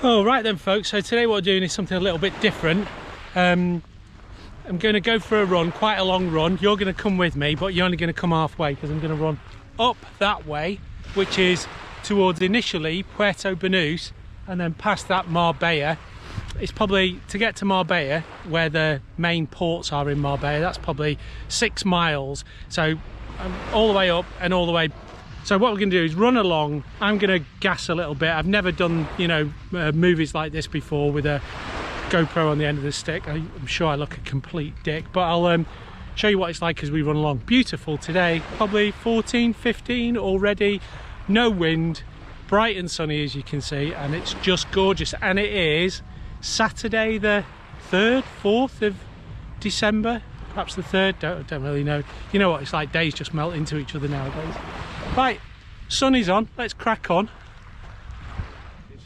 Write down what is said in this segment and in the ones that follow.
All right then folks, so today what we're doing is something a little bit different. I'm going to go for a run, quite a long run. You're going to come with me, but you're only going to come halfway because I'm going to run up that way, which is towards initially Puerto Banus and then past that Marbella. It's probably, to get to Marbella, where the main ports are in Marbella, that's probably 6 miles. So all the way up and all the way. So what we're going to do is run along. I'm going to gas a little bit. I've never done, you know, movies like this before with a GoPro on the end of the stick. I'm sure I look a complete dick, but I'll show you what it's like as we run along. Beautiful today, probably 14, 15 already. No wind, bright and sunny as you can see, and it's just gorgeous. And it is Saturday the 3rd, 4th of December, perhaps the 3rd, don't really know. You know what it's like, days just melt into each other nowadays. Right, sun is on, let's crack on.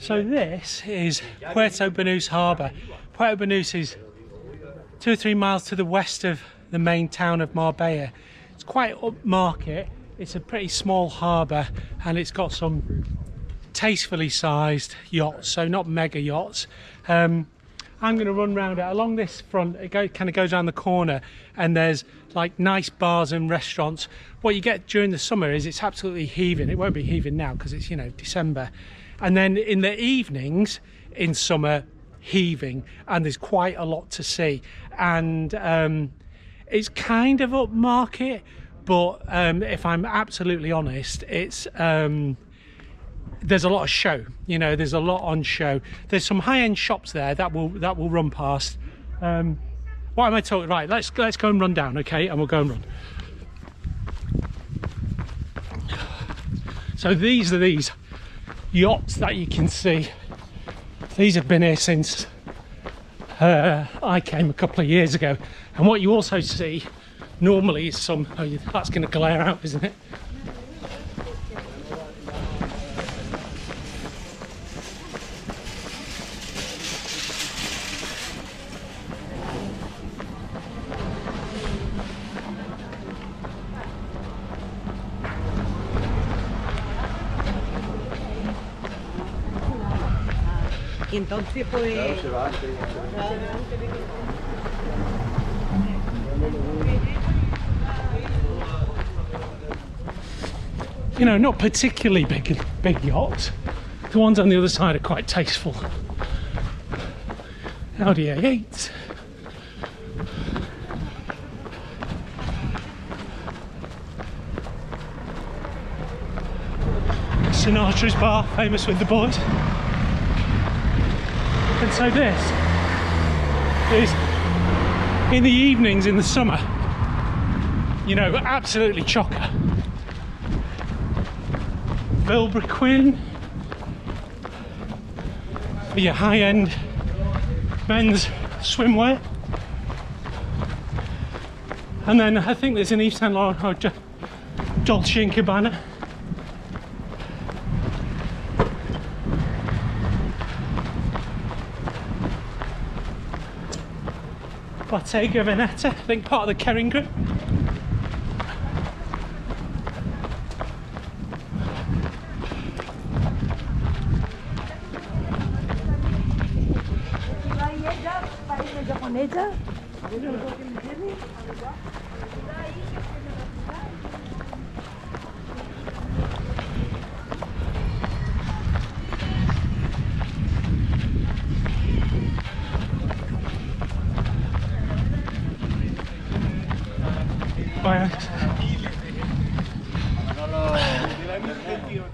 So this is Puerto Banus harbour. Puerto Banus is 2 or 3 miles to the west of the main town of Marbella. It's quite upmarket, it's a pretty small harbour, and it's got some tastefully sized yachts, so not mega yachts. I'm going to run round it along this front. It kind of goes around the corner, and there's like nice bars and restaurants. What you get during the summer is it's absolutely heaving. It won't be heaving now because it's, you know, December. And then in the evenings in summer, heaving, and there's quite a lot to see. And it's kind of upmarket, but if I'm absolutely honest, it's there's a lot of show, you know, there's a lot on show. There's some high-end shops there that will run past. What am I talking? Right, let's go and run down, okay, and we'll go and run. So these are these yachts that you can see. These have been here since I came a couple of years ago. And what you also see normally is some, oh, that's going to glare out, isn't it? Y entonces pues you know, not particularly big yachts. The ones on the other side are quite tasteful. Audi A8. Sinatra's bar, famous with the boys. And so this is, in the evenings in the summer, you know, absolutely chocker. Vilebrequin for your high-end men's swimwear. And then I think there's an Yves Saint Laurent or Dolce & Gabbana. Bottega Veneta, I think part of the Kering group.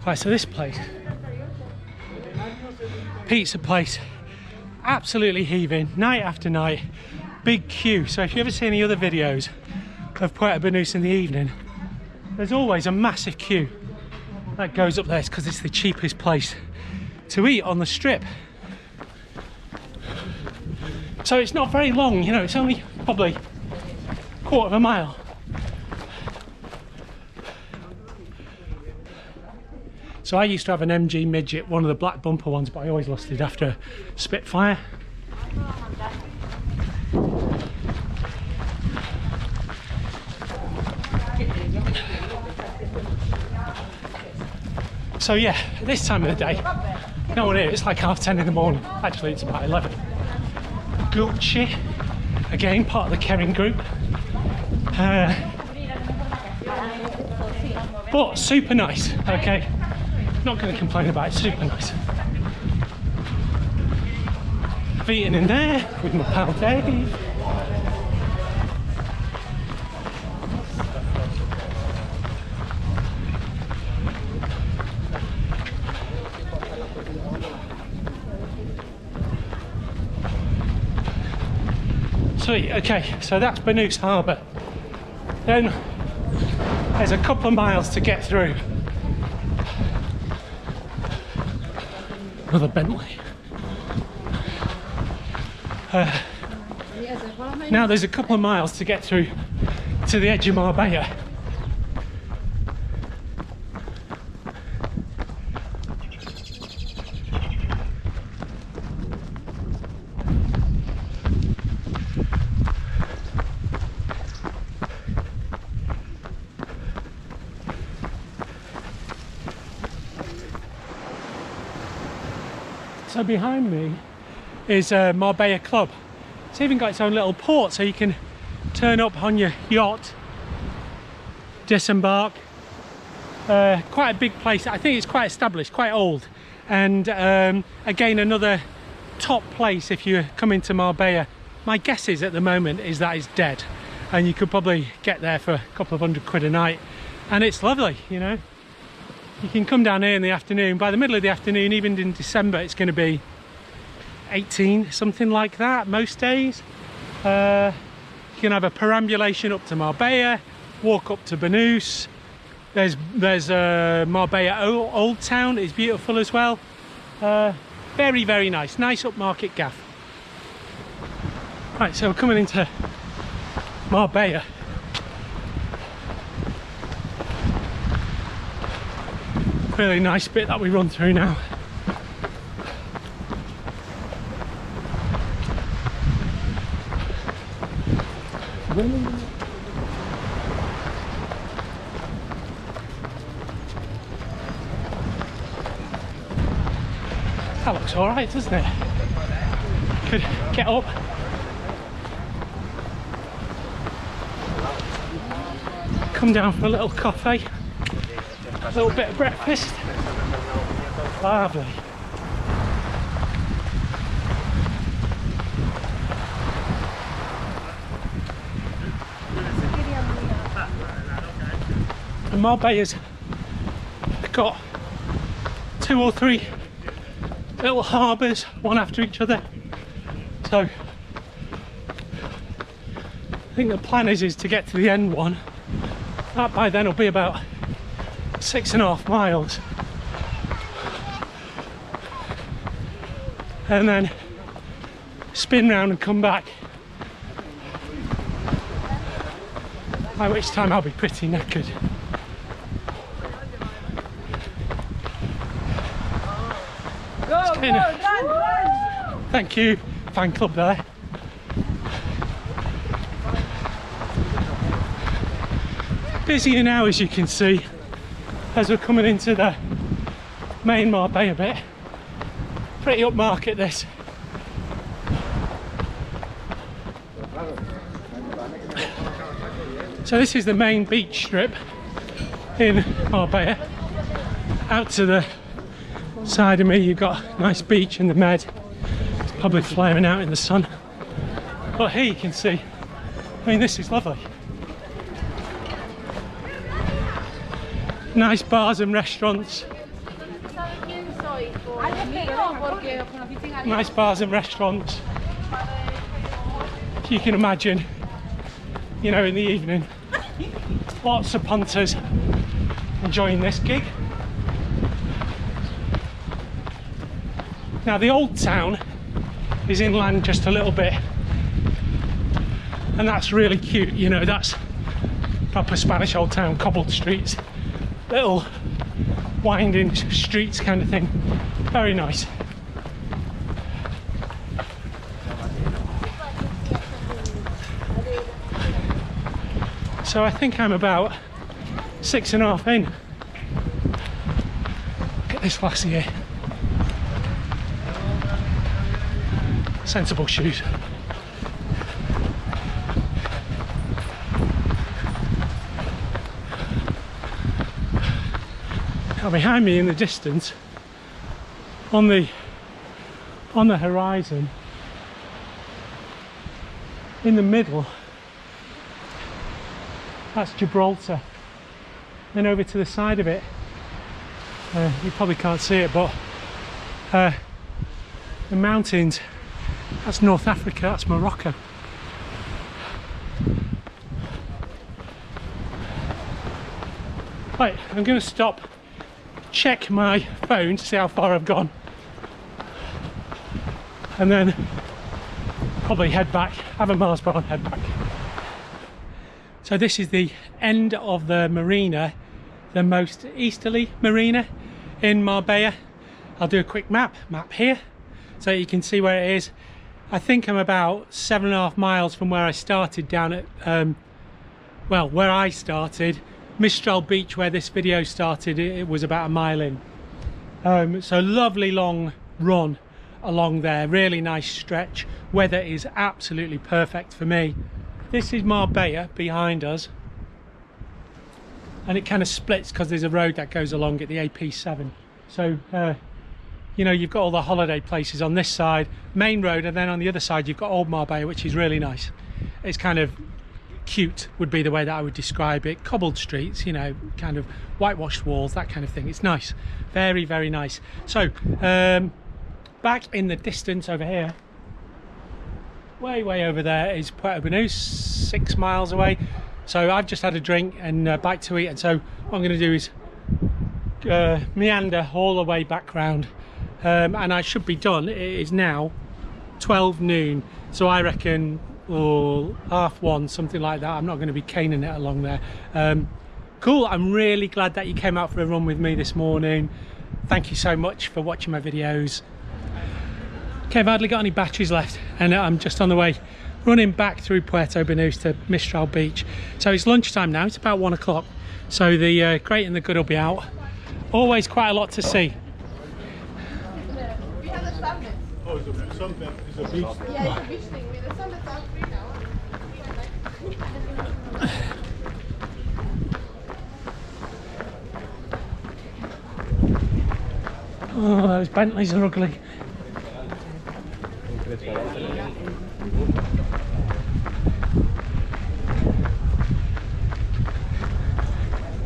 Right, so this place, pizza place, absolutely heaving, night after night, big queue. So if you ever see any other videos of Puerto Banus in the evening, there's always a massive queue that goes up there because it's the cheapest place to eat on the strip. So it's not very long, you know, it's only probably a quarter of a mile. So I used to have an MG midget, one of the black bumper ones, but I always lost it after a Spitfire. So yeah, at this time of the day, No one here, it's like 10:30 in the morning. Actually, it's about 11. Gucci, again, part of the Kering group. But super nice, okay? Not going to complain about it, super nice. I've eaten in there with my pal Dave. Sweet, okay, so that's Banus Harbour. Then there's a couple of miles to get through. Another Bentley. Now there's a couple of miles to get through to the edge of Marbella. So behind me is Marbella Club. It's even got its own little port, so you can turn up on your yacht, disembark. Quite a big place. I think it's quite established, quite old. And again, another top place if you come into Marbella. My guess is at the moment is that it's dead, and you could probably get there for a couple of £100 a night. And it's lovely, you know. You can come down here in the afternoon. By the middle of the afternoon, even in December, it's going to be 18, something like that, most days. You can have a perambulation up to Marbella, walk up to Banus. There's Marbella Old Town, it's beautiful as well. Very, very nice upmarket gaff. Right, so we're coming into Marbella. Really nice bit that we run through now. That looks alright, doesn't it? Could get up. Come down for a little coffee. A little bit of breakfast. Lovely. And Marbella's got 2 or 3 little harbours, one after each other. So I think the plan is to get to the end one. That by then will be about 6.5 miles, and then spin round and come back, by which time I'll be pretty knackered. Run. Thank you, fan club there. Busier now, as you can see, as we're coming into the main Marbella bit. Pretty upmarket this. So this is the main beach strip in Marbella. Out to the side of me you've got a nice beach and the Med. It's probably flaring out in the sun. But here you can see, I mean, this is lovely. Nice bars and restaurants. Nice bars and restaurants. You can imagine, you know, in the evening, lots of punters enjoying this gig. Now the old town is inland just a little bit, and that's really cute, you know, that's proper Spanish old town, cobbled streets, little winding streets kind of thing. Very nice. So I think I'm about 6.5 in. Look at this lassie here. sensible shoes. Now behind me in the distance, on the horizon, in the middle, that's Gibraltar. Then over to the side of it, you probably can't see it, but the mountains, that's North Africa, that's Morocco. Right, I'm going to stop, check my phone to see how far I've gone, and then probably head back, have a Mars bar and head back. So this is the end of the marina, the most easterly marina in Marbella. I'll do a quick map here so you can see where it is. I think I'm about 7.5 miles from where I started down at, well, where I started. Mistral Beach, where this video started, it was about a mile in. So lovely long run along there, really nice stretch. Weather is absolutely perfect for me. This is Marbella behind us, and it kind of splits because there's a road that goes along it, the AP7. So you know, you've got all the holiday places on this side, main road, and then on the other side you've got Old Marbella, which is really nice. It's kind of cute would be the way that I would describe it. Cobbled streets, you know, kind of whitewashed walls, that kind of thing. It's nice, very, very nice. So back in the distance over here, way over there, is Puerto Banus, 6 miles away. So I've just had a drink and a bite to eat, and so what I'm going to do is meander all the way back round, and I should be done. It is now 12 noon, so I reckon, or 1:30, something like that. I'm not going to be caning it along there. Cool, I'm really glad that you came out for a run with me this morning. Thank you so much for watching my videos. Okay, I've hardly got any batteries left, and I'm just on the way running back through Puerto Banus to Mistral Beach. So it's lunchtime now, it's about 1 o'clock, so the great and the good will be out. Always quite a lot to see. We have the summit. Oh, it's a sunbed, it's a beach. Yeah, it's a beach thing. The summits are free now. Oh, those Bentleys are ugly.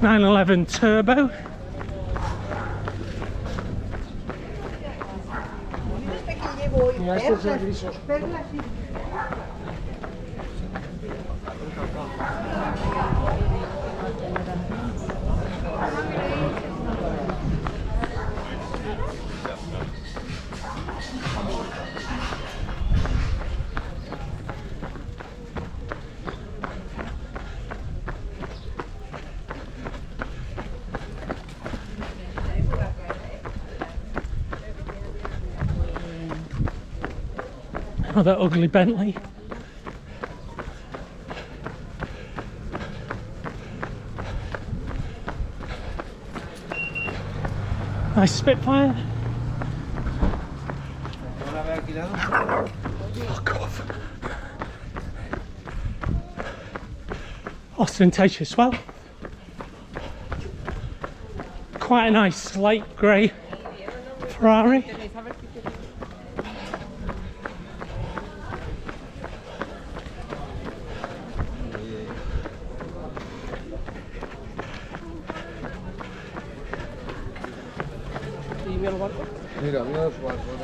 911 Turbo. Oh, that ugly Bentley. Nice Spitfire. Fuck off. Ostentatious. Well, quite a nice light grey Ferrari. Mira, mira los barcos.